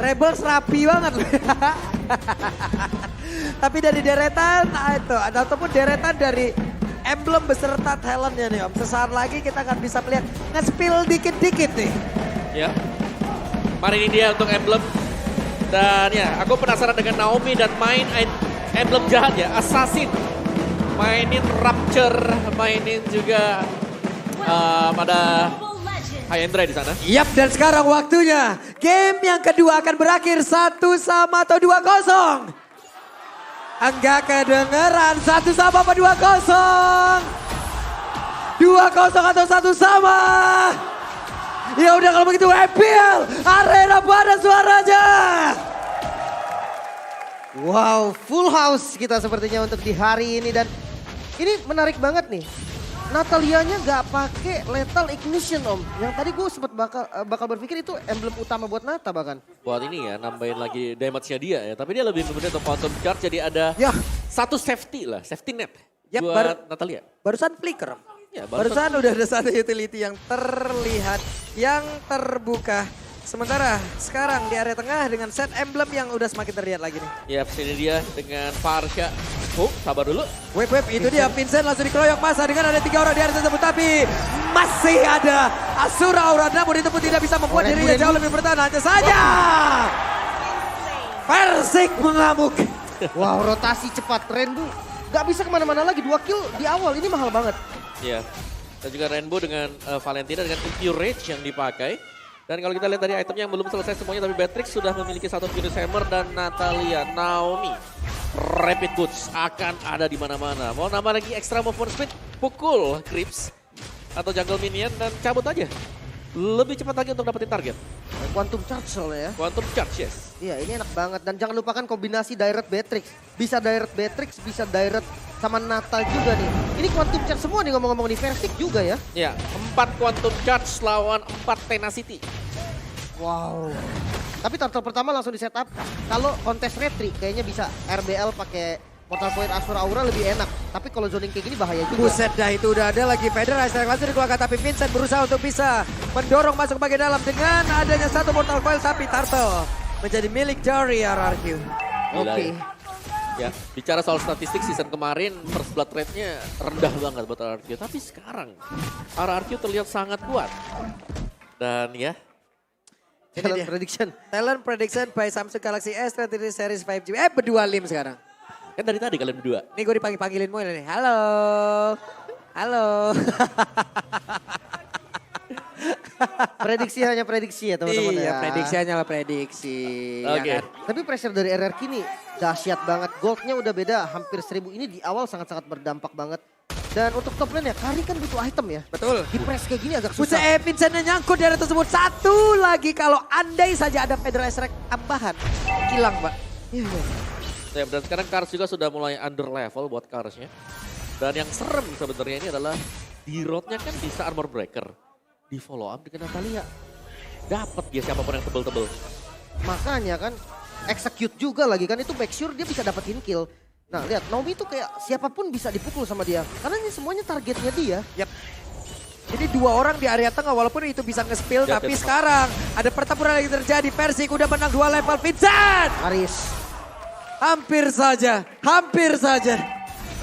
Rebels rapi banget loh. Tapi dari deretan itu ataupun deretan dari emblem beserta talentnya nih Om. Sesaat lagi kita akan bisa melihat nge-spill dikit-dikit nih. Ya. Mari ini dia untuk emblem. Dan ya, aku penasaran dengan Naomi dan main emblem jahat ya, Assassin. Mainin Rapture, mainin juga pada High Andre di sana. Yap, dan sekarang waktunya game yang kedua akan berakhir 1-1 atau 2-0. Enggak kedengeran 1-1 apa 2-0? 2-0 atau 1-1? Ya udah kalau begitu EPL Arena pada suaranya. Wow, full house kita sepertinya untuk di hari ini dan ini menarik banget nih. Natalianya nggak pakai lethal ignition Om. Yang tadi gue sempat bakal berpikir itu emblem utama buat Nata bahkan. Buat ini ya, nambahin lagi damage-nya dia ya. Tapi dia lebih memilih untuk quantum charge, jadi ada Ya. satu safety lah, safety net Yap, buat Natalia. Barusan flicker Om. Ya, Barusan udah ada satu utility yang terlihat, yang terbuka. Sementara sekarang di area tengah dengan set emblem yang udah semakin terlihat lagi nih. Ya, sini dia dengan Farsha. Oh, sabar dulu. Web itu dia Vincent langsung dikeroyok masa dengan ada 3 orang di area tersebut. Tapi masih ada Asura Aura namun itu pun tidak bisa membuat dirinya jauh lebih bertahan. Hanya saja Persik mengamuk. Wow, rotasi cepat Rainbow. Gak bisa kemana-mana lagi, 2 kill di awal ini mahal banget. Ya, dan juga Rainbow dengan Valentina dengan Impure Rage yang dipakai. Dan kalau kita lihat dari itemnya yang belum selesai semuanya, tapi Beatrix sudah memiliki satu Furious Hammer dan Natalia, Naomi. Rapid Boots akan ada di mana-mana. Mau nambah lagi extra movement speed, pukul Creeps atau jungle minion dan cabut aja. Lebih cepat lagi untuk dapetin target. Quantum charge soalnya ya. Quantum Charge, yes. Iya ini enak banget dan jangan lupakan kombinasi direct Beatrix. Bisa direct Beatrix, bisa direct sama Nata juga nih. Ini quantum charge semua nih ngomong-ngomong di Versik juga ya. Ya, 4 Quantum Charge lawan 4 Tenacity. Wow. Tapi turtle pertama langsung di setup. Kalau kontes retri kayaknya bisa RBL pakai Mortal Point Asura Aura lebih enak. Tapi kalau zoning kayak gini bahaya juga. Buset dah itu udah ada lagi Federer yang langsung dikeluarkan tapi Vincent berusaha untuk bisa mendorong masuk bagian dalam dengan adanya satu Mortal Coil tapi Turtle menjadi milik dari RRQ. Gila Oke. Ya, bicara soal statistik season kemarin first blood rate-nya rendah banget buat RRQ. Tapi sekarang RRQ terlihat sangat kuat. Dan ya, Talent dia. prediction. Talent prediction by Samsung Galaxy S23 Series 5G. Berdua lim sekarang. kan dari tadi kalian berdua. Nih gue dipanggil-panggilin mulu nih. Halo. Halo. Prediksi hanya prediksi ya teman-teman Iya, ya. prediksi hanyalah prediksi. Oke. Ya kan? Tapi pressure dari RRQ nih dahsyat banget. Goldnya udah beda hampir 1000 ini di awal sangat-sangat berdampak banget. Dan untuk top lane ya, Kari kan butuh item ya. Betul. Di press kayak gini agak Buset susah. Vincent nyangkut di area tersebut. Satu lagi kalau andai saja ada Federer Strike tambahan. Hilang Pak. Iya, iya. Ya, dan sekarang Kars juga sudah mulai under level buat Karsnya. Dan yang serem sebenarnya ini adalah di roadnya kan bisa armor breaker. Di follow up dengan Natalia. Dapat dia siapapun yang tebel-tebel. Makanya kan execute juga lagi kan itu make sure dia bisa dapetin kill. Nah lihat Naomi itu kayak siapapun bisa dipukul sama dia. Karena ini semuanya targetnya dia. Yap. Jadi dua orang di area tengah walaupun itu bisa nge-spill. Ya, Tapi betul. sekarang ada pertempuran lagi terjadi. Persik udah menang 2 level. Vincent! Aris. Hampir saja. Hampir saja.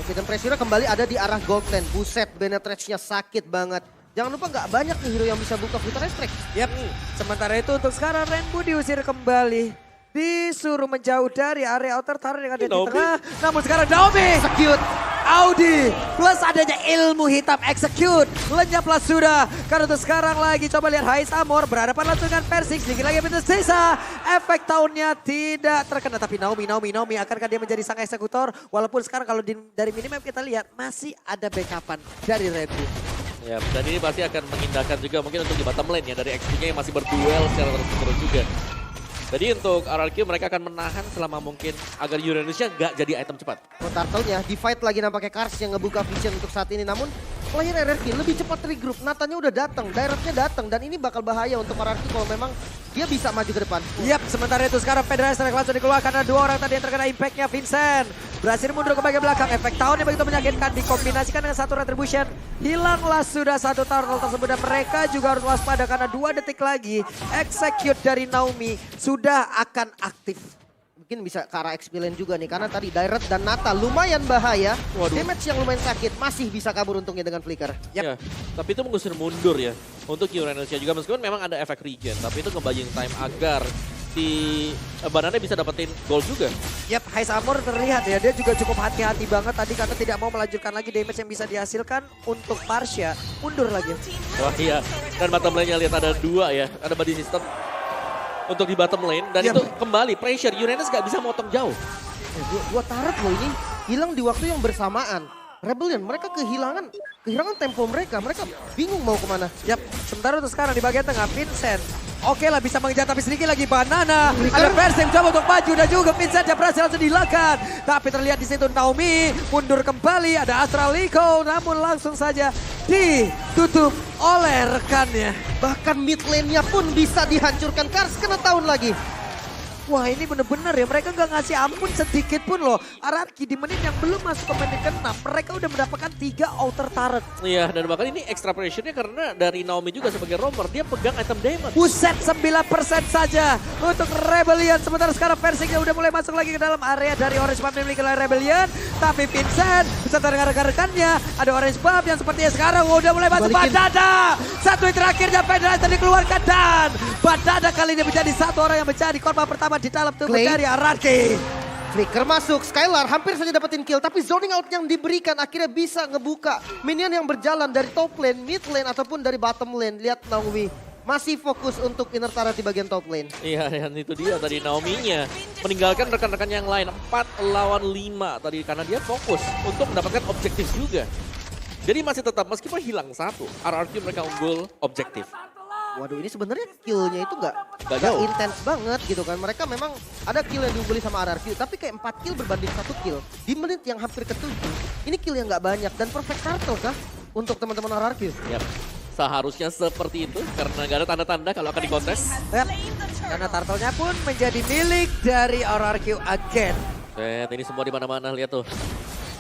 Oke dan pressure kembali ada di arah gold lane. Buset penetrate-nya sakit banget. Jangan lupa nggak banyak nih hero yang bisa buka Future Strike. Yap. Sementara itu untuk sekarang Rainbow diusir kembali. Disuruh menjauh dari area outer turret yang ada di Naomi. tengah. Namun sekarang Naomi. Execute. Audi plus adanya ilmu hitam execute. Lenyaplah sudah. Karena untuk sekarang lagi coba lihat Hais Amor berhadapan langsung dengan Persik. Sedikit lagi pintu sisa. Efek tahunnya tidak terkena. Tapi Naomi akankah dia menjadi sang eksekutor. Walaupun sekarang kalau dari minimap kita lihat masih ada backupan dari Rainbow. Ya, dan ini pasti akan mengindahkan juga mungkin untuk di bottom lane ya. Dari XP-nya yang masih berduel secara terus-menerus juga. Jadi untuk RRQ mereka akan menahan selama mungkin agar Uranusnya nggak jadi item cepat. Oh, Turtle-nya di fight lagi nampaknya Kars yang ngebuka vision untuk saat ini. Namun player RRQ lebih cepat regroup. Natanya udah datang, directnya datang. Dan ini bakal bahaya untuk RRQ kalau memang dia bisa maju ke depan. Yap, sementara itu sekarang Federasi Strike langsung dikeluarkan karena 2 orang tadi yang terkena impactnya. Vincent berhasil mundur ke bagian belakang. Efek tahun yang begitu menyakitkan dikombinasikan dengan satu retribution. Hilanglah sudah satu turtle tersebut dan mereka juga harus waspada karena 2 detik lagi execute dari Naomi sudah akan aktif. Mungkin bisa ke arah XP lane juga nih. Karena tadi Direct dan Nata lumayan bahaya. Waduh. Damage yang lumayan sakit. Masih bisa kabur untungnya dengan Flicker. Ya, tapi itu mengusir mundur ya untuk Uranusnya juga meskipun memang ada efek regen, tapi itu ngebuying time agar si Banana bisa dapetin gold juga. Yap, Hais Amor terlihat ya, dia juga cukup hati-hati banget tadi karena tidak mau melanjutkan lagi damage yang bisa dihasilkan untuk Marsha. Mundur lagi. Wah iya, dan bottom lane-nya lihat ada 2 ya, ada body system untuk di bottom lane dan Yap. itu kembali pressure, Uranus gak bisa motong jauh. Gua tarik loh ini. Hilang di waktu yang bersamaan. Rebellion, mereka kehilangan tempo mereka. Mereka bingung mau kemana. Yap, sementara untuk sekarang di bagian tengah Vincent. Oke lah bisa mengejar tapi sedikit lagi Banana. Ada Persim coba untuk maju dan juga Vincent yang berhasil langsung dilakukan. Tapi terlihat di situ Naomi mundur kembali. Ada Astraliko namun langsung saja ditutup oleh rekannya. Bahkan mid lane-nya pun bisa dihancurkan. Kars kena tahun lagi. Wah ini bener-bener ya, mereka nggak ngasih ampun sedikit pun loh. RRQ di menit yang belum masuk ke menit ke-6, mereka udah mendapatkan 3 outer turret. Iya, dan bahkan ini extra pressure-nya karena dari Naomi juga sebagai roamer, dia pegang item damage. Buset 9% saja untuk Rebellion. Sementara sekarang Versingnya udah mulai masuk lagi ke dalam area dari Orange Buff dimiliki oleh Rebellion. Tapi Vincent beserta dengan rekan-rekannya, ada Orange Buff yang sepertinya sekarang udah mulai masuk. Badada. Satu hit terakhirnya Federasi dikeluarkan dan Badada kali ini menjadi satu orang yang menjadi korban pertama di dalam tubuh Clay. dari RRQ. Flicker masuk, Skylar hampir saja dapetin kill. Tapi zoning out yang diberikan akhirnya bisa ngebuka minion yang berjalan dari top lane, mid lane, ataupun dari bottom lane. Lihat Naomi masih fokus untuk inner turret di bagian top lane. Iya, dan itu dia tadi Naomi-nya meninggalkan rekan-rekan yang lain 4 lawan 5 tadi karena dia fokus untuk mendapatkan objektif juga. Jadi masih tetap meskipun hilang 1, RRQ mereka unggul objektif. Waduh, ini sebenarnya killnya itu Nggak nggak jauh. intens banget gitu kan. Mereka memang ada kill yang diungguli sama RRQ, tapi kayak 4 kill berbanding 1 kill. Di menit yang hampir ke-7, ini kill yang nggak banyak dan perfect turtle kah untuk teman-teman RRQ? Yap. Seharusnya seperti itu karena nggak ada tanda-tanda kalau akan dikontes. Yap. Karena turtle-nya pun menjadi milik dari RRQ again. Ini semua di mana-mana lihat tuh.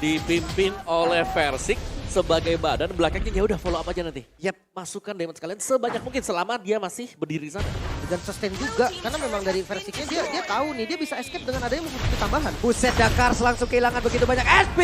Dipimpin oleh Versik sebagai badan, belakangnya ya udah follow up aja nanti. Yap. Masukkan damage kalian sebanyak mungkin selama dia masih berdiri di sana. Dan sustain juga karena memang dari versiknya dia tahu nih dia bisa escape dengan adanya musuh tambahan. Buset, Dakar langsung kehilangan begitu banyak SP.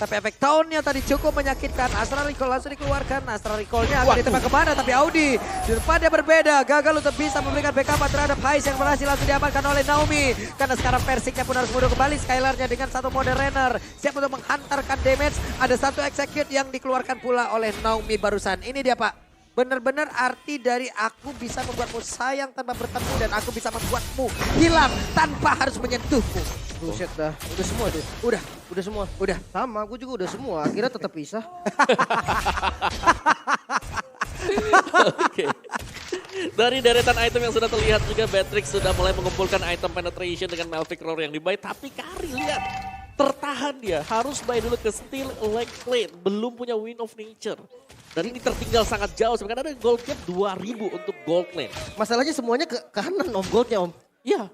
Tapi efek tahunnya tadi cukup menyakitkan. Astra Recall langsung dikeluarkan. Astra Recall-nya akan ditembak kemana. Tapi Audi di depannya berbeda. Gagal untuk bisa memberikan backup terhadap Hais yang berhasil langsung diamankan oleh Naomi. Karena sekarang Persiknya pun harus mundur kembali. Skylar-nya dengan satu mode runner. Siap untuk menghantarkan damage. Ada satu execute yang dikeluarkan pula oleh Naomi barusan. Ini dia Pak. Benar-benar arti dari aku bisa membuatmu sayang tanpa bertemu dan aku bisa membuatmu hilang tanpa harus menyentuhmu. Buset dah, udah semua tuh. Udah semua. Udah. Sama, aku juga udah semua. Akhirnya tetap pisah. Oke. Dari deretan item yang sudah terlihat juga Beatrix sudah mulai mengumpulkan item penetration dengan Malphite Roar yang dibuy. Tapi Kari lihat, tertahan dia. Harus buy dulu ke Steel Leg Plate. Belum punya Wind of Nature. Dan ini tertinggal sangat jauh sebenarnya ada gold gap 2000 untuk gold lane. Masalahnya semuanya ke kanan om, goldnya om. Iya.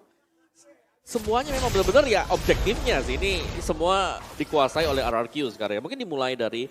Semuanya memang benar-benar ya objektifnya sih. Ini semua dikuasai oleh RRQ sekarang ya. Mungkin dimulai dari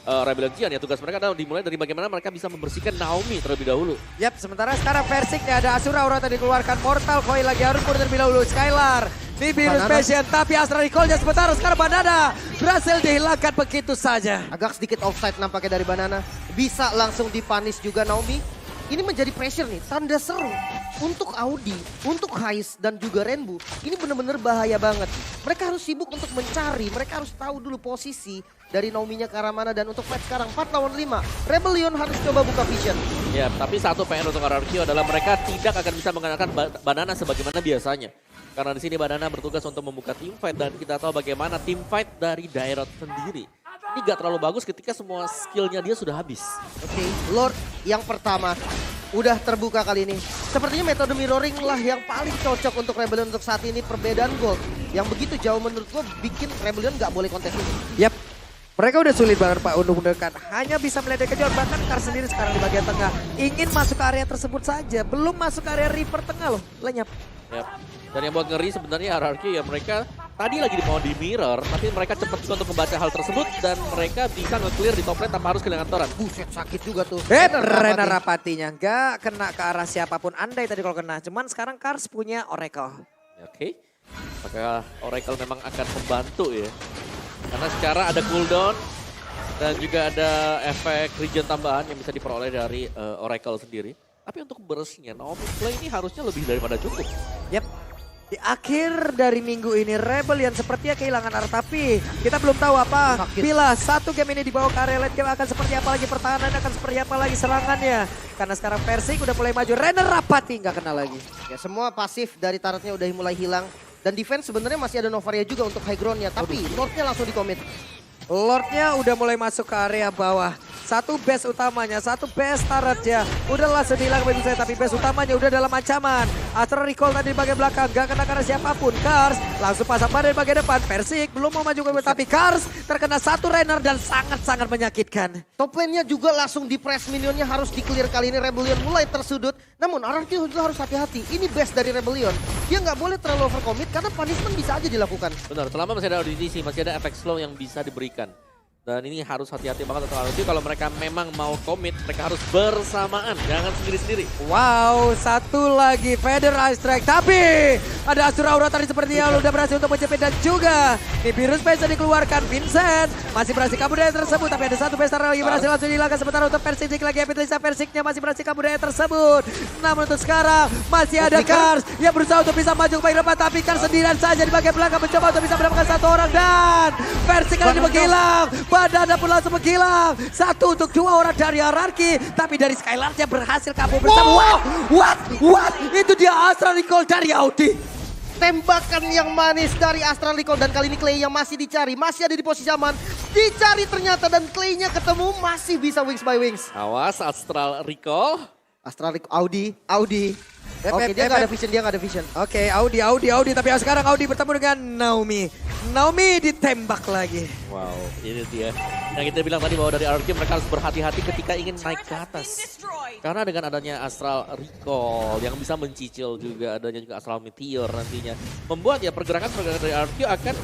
Rebellion Gian ya. Tugas mereka adalah dimulai dari bagaimana mereka bisa membersihkan Naomi terlebih dahulu. Yap, sementara sekarang Persiknya ada Asura Aura tadi dikeluarkan. Mortal Coil lagi harus mundur terlebih dahulu. Skylar, Nibirus Passion, tapi Astra Recall-nya sebentar. Sekarang Banana berhasil dihilangkan begitu saja. Agak sedikit offside nampaknya dari Banana. Bisa langsung dipanis juga Naomi. Ini menjadi pressure nih, tanda seru untuk Audi, untuk Hais dan juga Rainbow. Ini benar-benar bahaya banget. Mereka harus sibuk untuk mencari, mereka harus tahu dulu posisi dari Naomi-nya ke arah mana. Dan untuk fight sekarang 4 lawan 5, Rebellion harus coba buka vision. Ya, tapi satu PR untuk RRQ adalah mereka tidak akan bisa menggunakan Banana sebagaimana biasanya. Karena di sini Banana bertugas untuk membuka team fight dan kita tahu bagaimana team fight dari Dairot sendiri. Ini gak terlalu bagus ketika semua skillnya dia sudah habis. Oke, Lord yang pertama udah terbuka kali ini. Sepertinya metode mirroring lah yang paling cocok untuk Rebellion untuk saat ini. Perbedaan gold yang begitu jauh menurut gue bikin Rebellion gak boleh kontes ini. Yap. Mereka udah sulit banget Pak untuk mendekat. Hanya bisa melihat kejuaraan. Bahkan Kars sendiri sekarang di bagian tengah. Ingin masuk ke area tersebut saja. Belum masuk ke area Reaper tengah loh. Lenyap. Yap. Dan yang buat ngeri sebenarnya RRQ ya mereka tadi lagi mau di mirror. Tapi mereka cepat juga untuk membaca hal tersebut. Dan mereka bisa nge-clear di top lane tanpa harus kehilangan Toran. Buset sakit juga tuh. Rena Rapatinya nggak kena ke arah siapapun. Andai tadi kalau kena. Cuman sekarang Kars punya Oracle. Oke. Maka Oracle memang akan membantu ya. Karena secara ada cooldown dan juga ada efek regen tambahan yang bisa diperoleh dari Oracle sendiri. Tapi untuk burstnya Naomi Play ini harusnya lebih daripada cukup. Yap. Di akhir dari minggu ini Rebellion sepertinya kehilangan arah. Tapi kita belum tahu apa. Bila satu game ini dibawa ke area late game akan seperti apa lagi pertahanan, akan seperti apa lagi serangannya. Karena sekarang Persik udah mulai maju. Renner Rapati nggak kena lagi. Ya semua pasif dari turretnya udah mulai hilang. Dan defense sebenarnya masih ada Novaria juga untuk high groundnya. Tapi Lordnya langsung di-commit. Lordnya udah mulai masuk ke area bawah. Satu base utamanya, satu base turretnya. Udah langsung hilang begitu saya, tapi base utamanya udah dalam ancaman. Astral Recall tadi di bagian belakang, gak kena karena siapapun. Kars langsung pasang pada di bagian depan. Persik belum mau maju ke tapi Kars terkena satu Rainer dan sangat-sangat menyakitkan. Top lane-nya juga langsung di-press, minionnya harus di-clear. Kali ini Rebellion mulai tersudut. Namun RRQ juga harus hati-hati. Ini base dari Rebellion. Dia nggak boleh terlalu overcommit karena punishment bisa aja dilakukan. Benar, selama masih ada audisi, masih ada efek slow yang bisa diberikan. Dan ini harus hati-hati banget untuk RRQ. Kalau mereka memang mau komit, mereka harus bersamaan, jangan sendiri-sendiri. Wow, satu lagi Feather Ice Strike. Tapi ada Asura Aura tadi seperti yang udah berhasil untuk menjepit. Dan juga di Biru Space dikeluarkan. Vincent masih berhasil kabur dari tersebut. Tapi ada satu Bestar lagi berhasil langsung dihilangkan. Sementara untuk Persik lagi Epitlisa Persiknya masih berhasil kabur dari tersebut. Namun untuk sekarang masih ada Kars yang berusaha untuk bisa maju ke bagian depan. Tapi Kars sendirian saja di bagian belakang mencoba untuk bisa mendapatkan satu orang. Dan Persik kali ini menghilang. Badannya pun langsung menghilang. Satu untuk dua orang dari RRQ. Tapi dari Skylarnya berhasil kabur bersama. What? Itu dia Astral Recall dari Audi. Tembakan yang manis dari Astral Recall. Dan kali ini Clay yang masih dicari. Masih ada di posisi aman. Dicari ternyata dan Clay-nya ketemu. Masih bisa wings by wings. Awas Astral Recall. Astral Recall, Audi. Oke, dia nggak ada vision, Oke, Audi. Tapi sekarang Audi bertemu dengan Naomi. Naomi ditembak lagi. Wow, ini dia. Yang kita bilang tadi bahwa dari RRQ mereka harus berhati-hati ketika ingin naik ke atas. Karena dengan adanya Astral Recall yang bisa mencicil juga, adanya juga Astral Meteor nantinya. Membuat ya pergerakan dari RRQ akan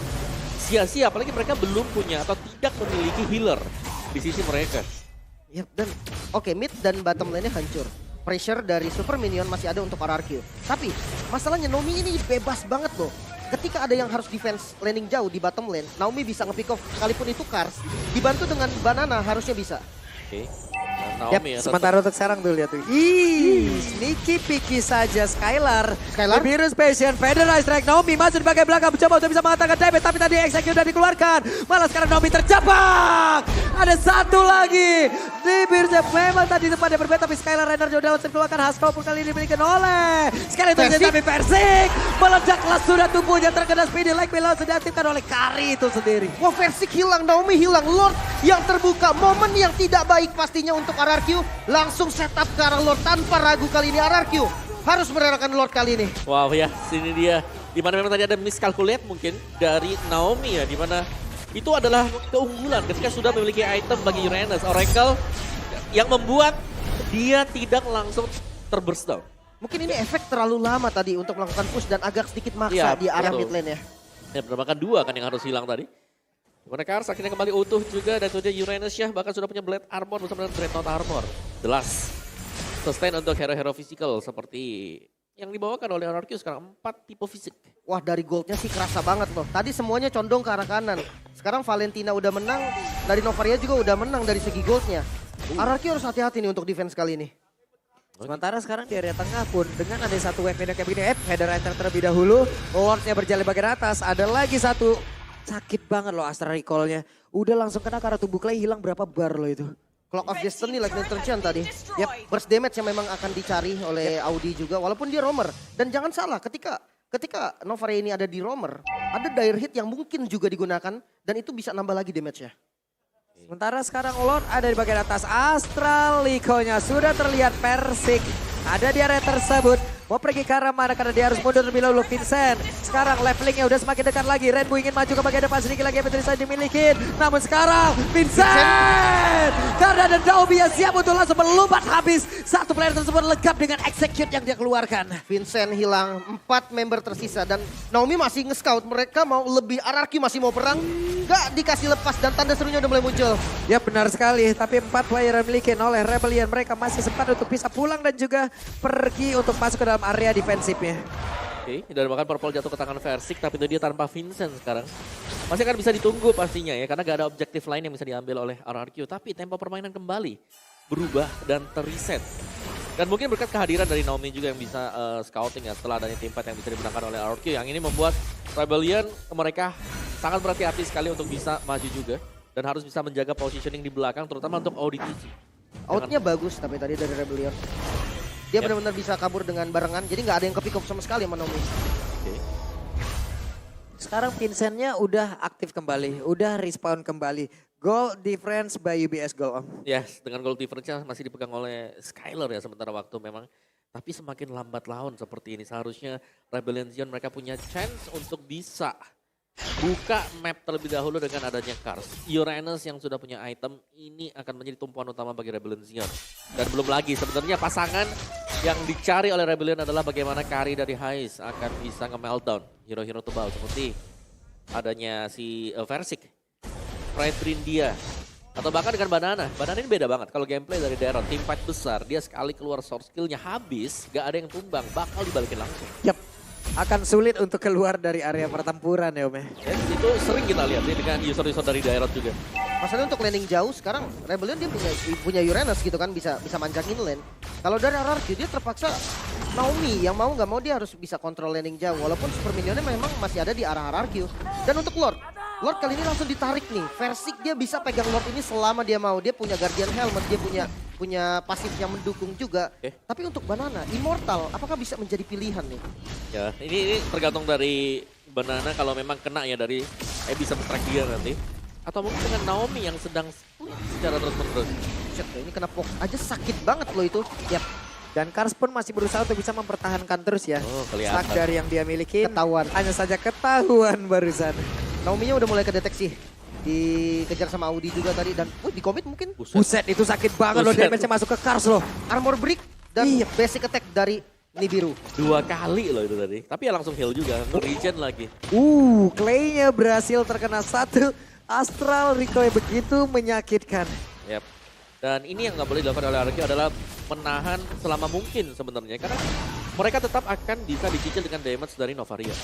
sia-sia, apalagi mereka belum punya atau tidak memiliki healer di sisi mereka. Yap, dan oke, mid dan bottom lane-nya hancur. Pressure dari super minion masih ada untuk RRQ. Tapi masalahnya Naomi ini bebas banget loh. Ketika ada yang harus defense landing jauh di bottom lane, Naomi bisa nge-pick off. Sekalipun itu Kars, dibantu dengan Banana harusnya bisa. Oke. Naomi ya. Sementara untuk sekarang tuh lihat tuh. Sneaky picky saja Skylar. Skylar? Biru Spacian, Feather Ice Strike. Naomi masuk di bagian belakang mencoba untuk bisa mengatakan damage. Tapi tadi execute udah dikeluarkan. Malah sekarang Naomi terjebak. Ada satu lagi. Di Biru memang tadi tempatnya berbeda. Tapi Skylar Rainer sudah langsung dikeluarkan. Haskell pun kali ini dimiliki oleh. Sekali itu saja tapi Persik. Meledaklah sudah tubuhnya terkena speedy like below. Sudah diaktifkan oleh Kari itu sendiri. Wah, Persik hilang, Naomi hilang. Lord yang terbuka. Momen yang tidak baik pastinya untuk RRQ. Langsung setup ke arah Lord tanpa ragu kali ini. RRQ harus merelakan Lord kali ini. Wow ya, sini dia. Dimana memang tadi ada miscalculate mungkin dari Naomi ya. Dimana itu adalah keunggulan ketika sudah memiliki item bagi Uranus. Oracle yang membuat dia tidak langsung terburst down. Mungkin ini efek terlalu lama tadi untuk melakukan push dan agak sedikit maksa Ya, di area betul. mid lane ya. Ya bahkan dua kan yang harus hilang tadi. Dimana Kars akhirnya kembali utuh juga dan sudah Uranus ya bahkan sudah punya Blade Armor bersama dengan Dreadnought Armor. Jelas. Sustain untuk hero-hero physical seperti yang dibawakan oleh RRQ sekarang 4 tipe fisik. Wah, dari goldnya sih kerasa banget loh. Tadi semuanya condong ke arah kanan. Sekarang Valentina udah menang, dari Novaria juga udah menang dari segi goldnya. RRQ harus hati-hati nih untuk defense kali ini. Sementara sekarang di area tengah pun dengan ada satu weapon yang kayak begini. Header enter terlebih dahulu. Lordnya berjalan bagian atas. Ada lagi satu. Sakit banget loh Astral Recall-nya. Udah langsung kena ke arah tubuh Clay, hilang berapa bar loh itu. Clock of Destiny Lightning Torsion tadi. Yap, burst damage yang memang akan dicari oleh Audi juga. Walaupun dia roamer. Dan jangan salah ketika Novaria ini ada di roamer. Ada dire hit yang mungkin juga digunakan. Dan itu bisa nambah lagi damage-nya. Sementara sekarang Lord ada di bagian atas. Astral Recall-nya sudah terlihat Persik. Ada di area tersebut. Mau pergi ke arah mana karena dia harus mundur lebih dahulu. Vincent sekarang levelingnya udah semakin dekat lagi. Rainbow ingin maju ke bagian depan, sedikit lagi Beatrice dimiliki. Namun sekarang Vincent karena ada Naomi yang siap untuk langsung melompat habis. Satu player tersebut legap dengan execute yang dia keluarkan. Vincent hilang, 4 member tersisa dan Naomi masih nge-scout. Mereka mau lebih, RRQ masih mau perang. Gak dikasih lepas dan tanda serunya udah mulai muncul. Ya benar sekali, tapi 4 player yang dimiliki oleh Rebellion. Mereka masih sempat untuk bisa pulang dan juga pergi untuk masuk ke dalam area defensifnya. Oke, dan bahkan Purple jatuh ke tangan Versik, tapi itu dia tanpa Vincent sekarang. Masih akan bisa ditunggu pastinya ya, karena gak ada objektif lain yang bisa diambil oleh RRQ. Tapi tempo permainan kembali berubah dan terreset. Dan mungkin berkat kehadiran dari Naomi juga yang bisa scouting ya, setelah adanya tim fight yang bisa dimenangkan oleh RRQ. Yang ini membuat Rebellion mereka sangat berhati-hati sekali untuk bisa maju juga. Dan harus bisa menjaga positioning di belakang, terutama untuk ODTG. Outnya bagus tapi tadi dari Rebellion. Dia benar-benar bisa kabur dengan barengan, jadi nggak ada yang kepick up sama sekali sama Naomi. Oke. Sekarang Vincentnya udah aktif kembali, udah respawn kembali. Goal difference by UBS Goal, Om. Yes, dengan goal difference-nya masih dipegang oleh Skylar ya sementara waktu memang. Tapi semakin lambat laun seperti ini, seharusnya Rebellion Zion mereka punya chance untuk bisa buka map terlebih dahulu dengan adanya Cars. Uranus yang sudah punya item ini akan menjadi tumpuan utama bagi Rebellion Zion. Dan belum lagi sebenarnya pasangan yang dicari oleh Rebellion adalah bagaimana Kari dari Hais akan bisa nge-meltdown hero-hero tebal seperti adanya si Versik, Fredrin dia, atau bahkan dengan Banana. Banana ini beda banget kalau gameplay dari Daron, tim fight besar, dia sekali keluar source skillnya habis, gak ada yang tumbang, bakal dibalikin langsung. Yap, akan sulit untuk keluar dari area pertempuran ya Om ya. Ya, itu sering kita lihat nih dengan user-user dari Daron juga. Masalahnya untuk landing jauh sekarang Rebellion dia punya Uranus gitu kan, bisa manjangin lane. Kalau dari RRQ dia terpaksa Naomi yang mau nggak mau dia harus bisa kontrol landing jauh walaupun super minionnya memang masih ada di arah RRQ. Dan untuk Lord kali ini langsung ditarik nih. Versik dia bisa pegang Lord ini selama dia mau. Dia punya Guardian Helmet, dia punya pasif yang mendukung juga. Tapi untuk Banana, Immortal apakah bisa menjadi pilihan nih? Ya, ini tergantung dari Banana kalau memang kena ya dari bisa men-track dia nanti. Atau mungkin dengan Naomi yang sedang split secara terus-menerus. Shit, ini kena poke aja sakit banget loh itu. Yap. Dan Cars pun masih berusaha untuk bisa mempertahankan terus ya. Oh, kelihatan. Stack dari yang dia miliki. Ketahuan. Hanya saja ketahuan barusan. Naomi-nya udah mulai kedeteksi. Dikejar sama Audi juga tadi dan di commit mungkin. Buset itu sakit banget loh, damage-nya masuk ke Cars loh. Armor break dan basic attack dari Nibiru. 2 kali loh itu tadi. Tapi ya langsung heal juga, nge-regen lagi. Clay-nya berhasil terkena satu. Astral recoil begitu menyakitkan. Yap. Dan ini yang nggak boleh dilakukan oleh RRQ adalah menahan selama mungkin sebenarnya. Karena mereka tetap akan bisa dicicil dengan damage dari Novaria.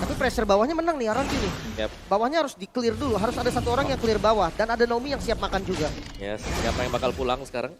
Tapi pressure bawahnya menang nih RRQ nih. Yap. Bawahnya harus di-clear dulu. Harus ada satu orang yang clear bawah. Dan ada Naomi yang siap makan juga. Yes, siapa yang bakal pulang sekarang?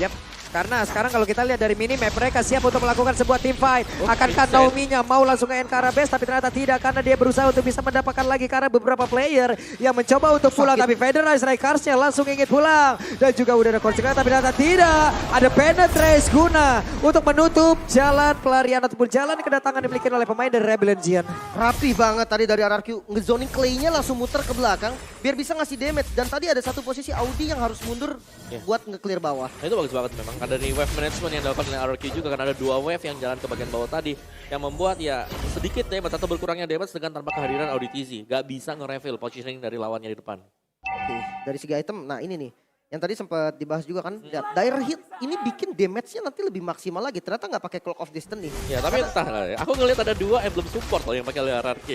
Yap. Karena sekarang kalau kita lihat dari minimap mereka siap untuk melakukan sebuah team fight. Akankah Vincent. Naomi-nya mau langsung ke Enkara base tapi ternyata tidak karena dia berusaha untuk bisa mendapatkan lagi karena beberapa player yang mencoba untuk pulang tapi Federal Strikers-nya langsung ingin pulang dan juga udah ada konsekuensi tapi ternyata tidak. Ada penetrate guna untuk menutup jalan pelarian ataupun jalan kedatangan dimiliki oleh pemain dari Rebellion Zion. Rapi banget tadi dari RRQ. Ngezoning Clay-nya langsung muter ke belakang. Biar bisa ngasih damage. Dan tadi ada satu posisi Audi yang harus mundur buat nge-clear bawah. Nah, itu bagus banget memang. Ada di wave management yang dilakukan oleh RRQ juga kan ada 2 wave yang jalan ke bagian bawah tadi. Yang membuat ya sedikit damage atau berkurangnya damage dengan tanpa kehadiran ODTZ. Gak bisa nge-reveal positioning dari lawannya di depan. Oke, dari segi item, nah ini nih. Yang tadi sempat dibahas juga kan, Dire Hit ini bikin damage-nya nanti lebih maksimal lagi. Ternyata nggak pakai Cloak of Destiny. Ya tapi entah lah ya. Aku ngeliat ada 2 emblem support loh yang pakai oleh RRQ.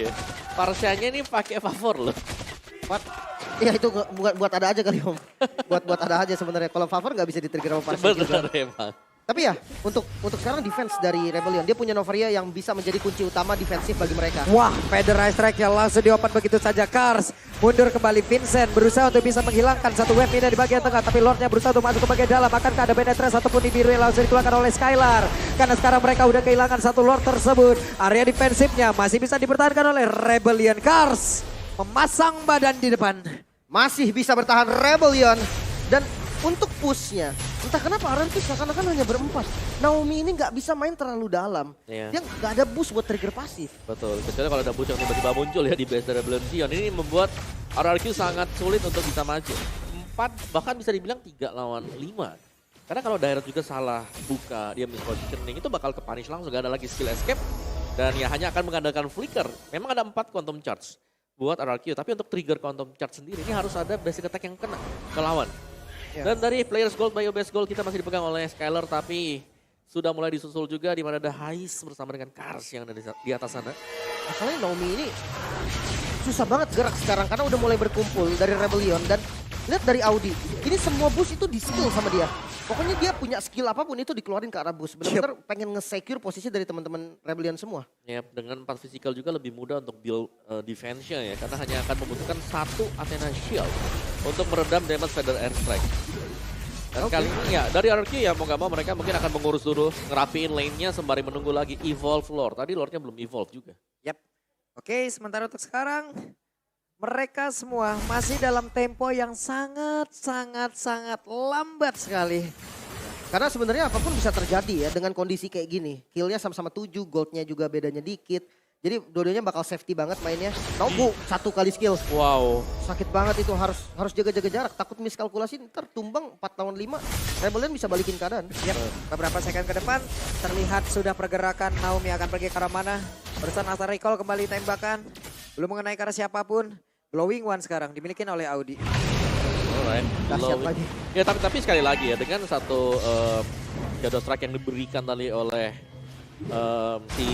Parsianya ini pakai favor loh. Ya itu buat ada aja kali Om. buat ada aja sebenarnya. Kalau favor nggak bisa di-trigger sama Parsi juga. Bener emang. Tapi ya untuk sekarang defense dari Rebellion. Dia punya Novaria yang bisa menjadi kunci utama defensif bagi mereka. Wah, Federal Strike yang langsung diopen begitu saja. Cars mundur kembali. Vincent berusaha untuk bisa menghilangkan satu wave ini di bagian tengah. Tapi Lordnya berusaha untuk masuk ke bagian dalam. Akankah ada penetrasi ataupun Nibiru yang langsung dikeluarkan oleh Skylar. Karena sekarang mereka udah kehilangan satu Lord tersebut. Area defensifnya masih bisa dipertahankan oleh Rebellion. Cars memasang badan di depan. Masih bisa bertahan Rebellion. Dan untuk pushnya, entah kenapa RRQ seakan-akan hanya berempat. Naomi ini nggak bisa main terlalu dalam. Iya. Dia nggak ada boost buat trigger pasif. Betul, kecuali kalau ada boost yang tiba-tiba muncul ya di base dari Rebellion Zion. Ini membuat RRQ sangat sulit untuk bisa maju. 4, bahkan bisa dibilang 3 lawan 5. Karena kalau Direct juga salah buka, dia mispositioning, itu bakal ke punish langsung, gak ada lagi skill escape. Dan ya hanya akan mengandalkan flicker. Memang ada 4 quantum charge buat RRQ, tapi untuk trigger quantum charge sendiri ini harus ada basic attack yang kena ke lawan. Dan dari players gold, bio base gold kita masih dipegang oleh Skylar, tapi sudah mulai disusul juga di mana ada Hais bersama dengan Kars yang ada di atas sana. Masalahnya Naomi ini susah banget gerak sekarang karena udah mulai berkumpul dari Rebellion dan lihat dari Audi. Ini semua boost itu di skill sama dia. Pokoknya dia punya skill apapun itu dikeluarin ke arah boost. Benar-benar pengen nge-secure posisi dari teman-teman Rebellion semua. Ya, dengan 4 physical juga lebih mudah untuk build defense-nya ya. Karena hanya akan membutuhkan 1 Athena Shield untuk meredam damage Feather Airstrike. Dan kali ini ya dari RRQ ya mau gak mau mereka mungkin akan mengurus dulu, ngerapiin lane-nya sembari menunggu lagi evolve Lord. Tadi Lord-nya belum evolve juga. Yap. Oke, sementara untuk sekarang mereka semua masih dalam tempo yang sangat lambat sekali. Karena sebenarnya apapun bisa terjadi ya dengan kondisi kayak gini. Kill-nya sama-sama 7, gold-nya juga bedanya dikit. Jadi dua-duanya bakal safety banget mainnya. Nobu 1 kali skill. Wow. Sakit banget itu, harus jaga-jaga jarak. Takut miskalkulasi ntar tumbang 4 lawan 5. Rebellion bisa balikin keadaan. Yap, beberapa second ke depan terlihat sudah pergerakan Naomi akan pergi ke arah mana. Barusan Asa recall kembali tembakan. Belum mengenai ke arah siapapun. Glowing One sekarang dimiliki oleh Audi. Alright. Dahsyat lagi. Ya tapi sekali lagi ya dengan satu shadow strike yang diberikan tadi oleh si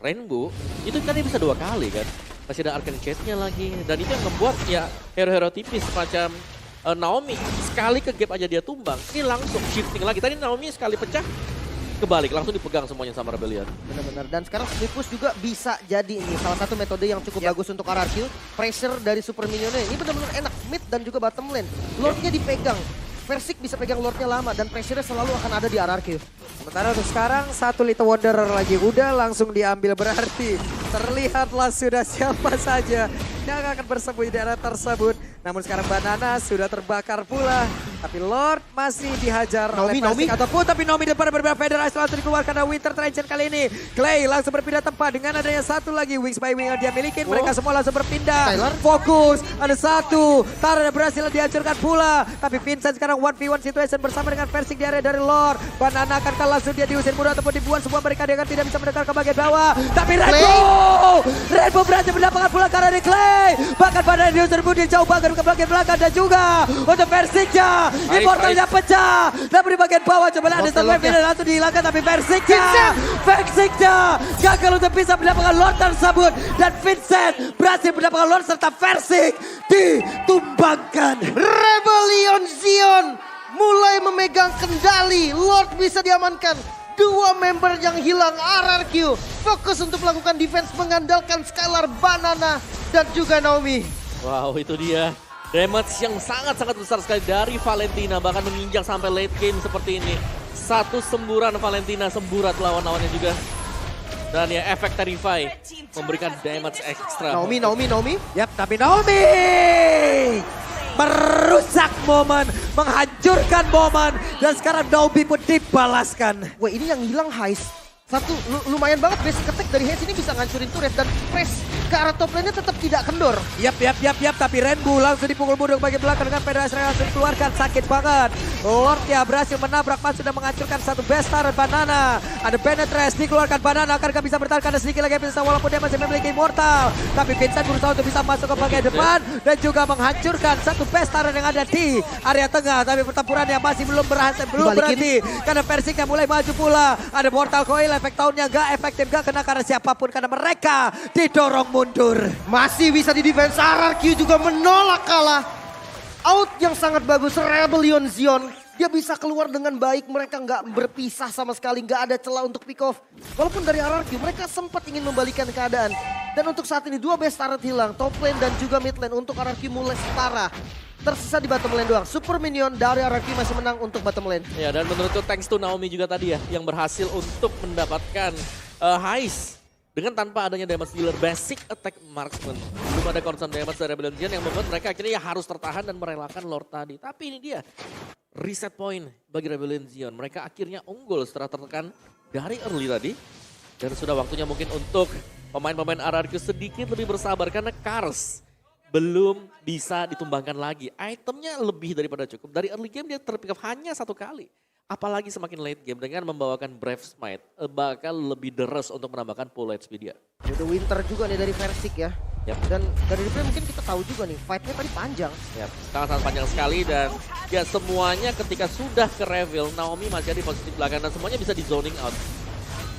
Rainbow itu kan dia bisa 2 kali kan. Masih ada Arcane Chase-nya lagi dan itu yang membuat ya hero-hero tipis semacam Naomi sekali ke gap aja dia tumbang. Ini langsung shifting lagi. Tadi Naomi sekali pecah kebalik langsung dipegang semuanya sama Rebellion. Benar-benar. Dan sekarang split push juga bisa jadi ini salah satu metode yang cukup bagus untuk RRQ. Pressure dari super minionnya ini benar-benar enak mid dan juga bottom lane. Lordnya dipegang. Persik bisa pegang Lordnya lama dan pressure-nya selalu akan ada di RRQ. Sementara untuk sekarang 1 Little Wanderer lagi udah langsung diambil, berarti terlihatlah sudah siapa saja yang akan bersembunyi di area tersebut. Namun sekarang Banana sudah terbakar pula. Tapi Lord masih dihajar oleh Persik ataupun tapi Naomi depan berbeda Feather Ice langsung dikeluarkan dari Winter Trencher kali ini. Clay langsung berpindah tempat dengan adanya 1 lagi Wings by Wing yang dia miliki. Mereka semua langsung berpindah. Skylar. Fokus, ada 1. Tara berhasil dihancurkan pula. Tapi Vincent sekarang 1v1 situation bersama dengan Persik di area dari Lord. Banana akankah langsung dia diusir mudah ataupun dibuat semua mereka dengan tidak bisa mendekat ke bagian bawah. Tapi Rainbow berhasil mendapatkan pula karena dari Clay. Bahkan Banana diusir mudah jauh banget ke bagian belakang dan juga untuk Persiknya. Immortalnya pecah. Dan di bagian bawah coba ada satu wave langsung dihilangkan tapi Persiknya gagal untuk bisa mendapatkan Lord tersebut. Dan Vincent berhasil mendapatkan Lord serta Persik ditumbangkan. Rebellion Zion mulai memegang kendali. Lord bisa diamankan. 2 member yang hilang RRQ. Fokus untuk melakukan defense mengandalkan Skylar, Banana, dan juga Naomi. Wow itu dia. Damage yang sangat-sangat besar sekali dari Valentina. Bahkan menginjak sampai late game seperti ini. 1 semburan Valentina semburat lawan-lawannya juga. Dan ya efek Terrify memberikan damage ekstra. Naomi. Yap, tapi Naomi merusak momen, menghancurkan momen. Dan sekarang Naomi pun dibalaskan. Wah ini yang hilang Hais. Satu lumayan banget basic attack dari Hais ini bisa ngancurin turret dan press ke arah top lane-nya tetap tidak kendor. Yap. Tapi Rainbow langsung dipukul mundur ke bagian belakang dengan Feather Ice langsung dikeluarkan. Sakit banget. Lordnya berhasil menabrak Mas sudah menghancurkan 1 Bestar Banana. Ada Penetrace dikeluarkan Banana. Akankah bisa bertahan karena sedikit lagi bisa walaupun dia masih memiliki Immortal. Tapi Vincent berusaha untuk bisa masuk ke bagian depan. Dan juga menghancurkan 1 Bestar yang ada di area tengah. Tapi pertempurannya masih belum berhenti. Karena Persiknya mulai maju pula. Ada Mortal Coil. Efek tahunnya gak efektif, gak kena karena siapapun. Karena mereka didorong mundur. Masih bisa di defense, RRQ juga menolak kalah. Out yang sangat bagus, Rebellion Zion. Dia bisa keluar dengan baik, mereka nggak berpisah sama sekali, nggak ada celah untuk pick off. Walaupun dari RRQ, mereka sempat ingin membalikan keadaan. Dan untuk saat ini 2 best turret hilang, top lane dan juga mid lane untuk RRQ mulai setara. Tersisa di bottom lane doang. Super minion dari RRQ masih menang untuk bottom lane. Ya dan menurutku thanks to Naomi juga tadi ya yang berhasil untuk mendapatkan Hais dengan tanpa adanya damage dealer basic attack marksman. Belum ada concern damage dari Rebellion Zion yang membuat mereka akhirnya ya harus tertahan dan merelakan Lord tadi. Tapi ini dia reset point bagi Rebellion Zion. Mereka akhirnya unggul setelah tertekan dari early tadi. Dan sudah waktunya mungkin untuk pemain-pemain RRQ sedikit lebih bersabar karena Kars belum bisa ditumbangkan lagi. Itemnya lebih daripada cukup. Dari early game dia terpick up hanya 1 kali. Apalagi semakin late game dengan membawakan Brave Smite bakal lebih deres untuk menambahkan full HP dia. Udah winter juga nih dari Versik ya. Yap. Dan dari replay mungkin kita tahu juga nih, fight-nya tadi panjang. Ya, sangat-sangat panjang sekali dan ya semuanya ketika sudah ke reveal, Naomi masih ada di posisi belakang dan semuanya bisa di zoning out.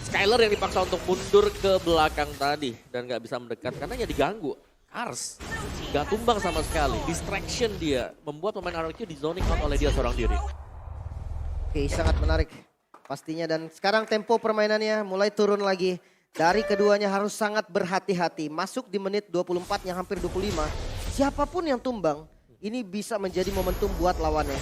Skylar yang dipaksa untuk mundur ke belakang tadi dan gak bisa mendekat karena ya diganggu. Ars gak tumbang sama sekali, distraction dia membuat pemain RRQ di zoning out oleh dia seorang diri. Oke, sangat menarik pastinya dan sekarang tempo permainannya mulai turun lagi. Dari keduanya harus sangat berhati-hati. Masuk di menit 24 yang hampir 25. Siapapun yang tumbang, ini bisa menjadi momentum buat lawannya.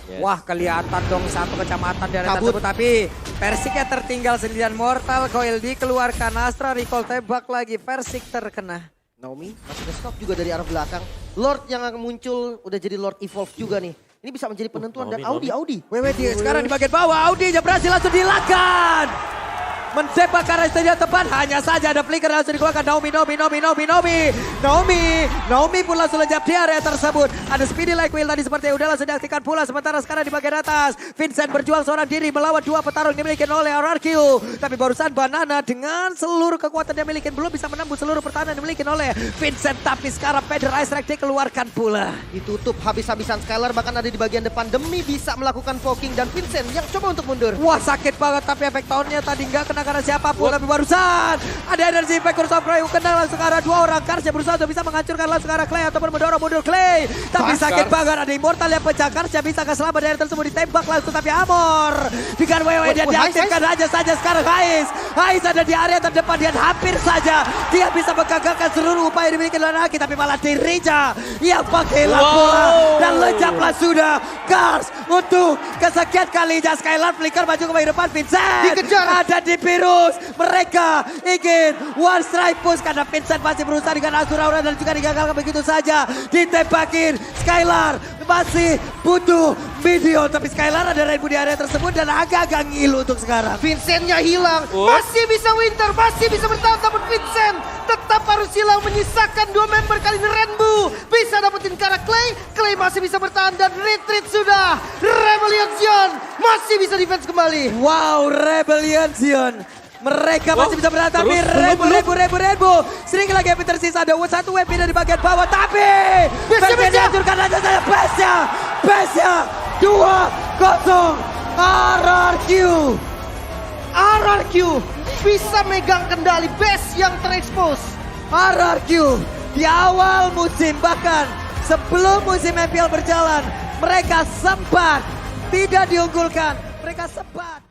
Yes. Wah, kelihatan dong satu kecamatan di area Kabut. tersebut. Tapi Persiknya tertinggal sendirian. Mortal Coil dikeluarkan. Astra recall tembak lagi. Persik terkena. Naomi masih ke stop juga dari arah belakang. Lord yang akan muncul udah jadi Lord Evolve juga nih. Ini bisa menjadi penentuan dan Audi. WW sekarang di bagian bawah. Audi berhasil langsung dilakukan. Mencepak ke arah stadion tepat, hanya saja ada flicker langsung dikeluarkan. Naomi pun langsung lejap di area tersebut. Ada speedy like wheel tadi seperti udah langsung diaktifkan pula. Sementara sekarang di bagian atas, Vincent berjuang seorang diri melawan 2 petarung yang dimiliki oleh RRQ. Tapi barusan Banana dengan seluruh kekuatan yang dimiliki belum bisa menembus seluruh pertahanan yang dimiliki oleh Vincent. Tapi sekarang Feather Ice Strike dikeluarkan pula. Ditutup habis-habisan Skylar bahkan ada di bagian depan demi bisa melakukan poking dan Vincent yang coba untuk mundur. Wah, sakit banget tapi efek tahunnya tadi nggak kena karena siapapun. Tapi barusan ada energi impact Curse of Clay kena langsung ke arah 2 orang. Karsnya berusaha untuk bisa menghancurkan langsung ke arah Clay ataupun mendorong mundur Clay. Tapi sakit banget, ada Immortal yang pecah. Karsnya bisa ke selamat dari tersebut ditembak langsung. Tapi Amor dengan WW dia diaktifkan aja saja sekarang Hais ada di area terdepan dan hampir saja dia bisa menggagalkan seluruh upaya dimiliki oleh Naki. Tapi malah dirinya yang pakai bola dan lejaplah sudah Kars untuk kesekian kalinya. Skylar flicker maju ke bagian depan. Vincent dikejar, ada di virus. Mereka ingin one strike push karena Vincent masih berusaha dengan Asura Aura dan juga digagalkan begitu saja. Ditembakin Skylar masih butuh video. Tapi Skylar ada Rainbow di area tersebut dan agak-agak ngilu untuk sekarang. Vincentnya hilang, masih bisa Winter, masih bisa bertahan, namun Vincent tetap harus hilang, menyisakan 2 member kali ini Rainbow. Bisa dapetin ke arah Clay, Clay masih bisa bertahan dan retreat sudah. Rebellion Zion masih bisa defense kembali. Wow, Rebellion Zion. Mereka masih bisa bertahan tapi Rainbow. Sedikit lagi yang tersisa, ada satu web pindah di bagian bawah tapi Base dihancurkan aja saja Base-nya 2-0 RRQ bisa megang kendali base yang terekspos. RRQ di awal musim bahkan sebelum musim MPL berjalan mereka sempat tidak diunggulkan. Mereka sempat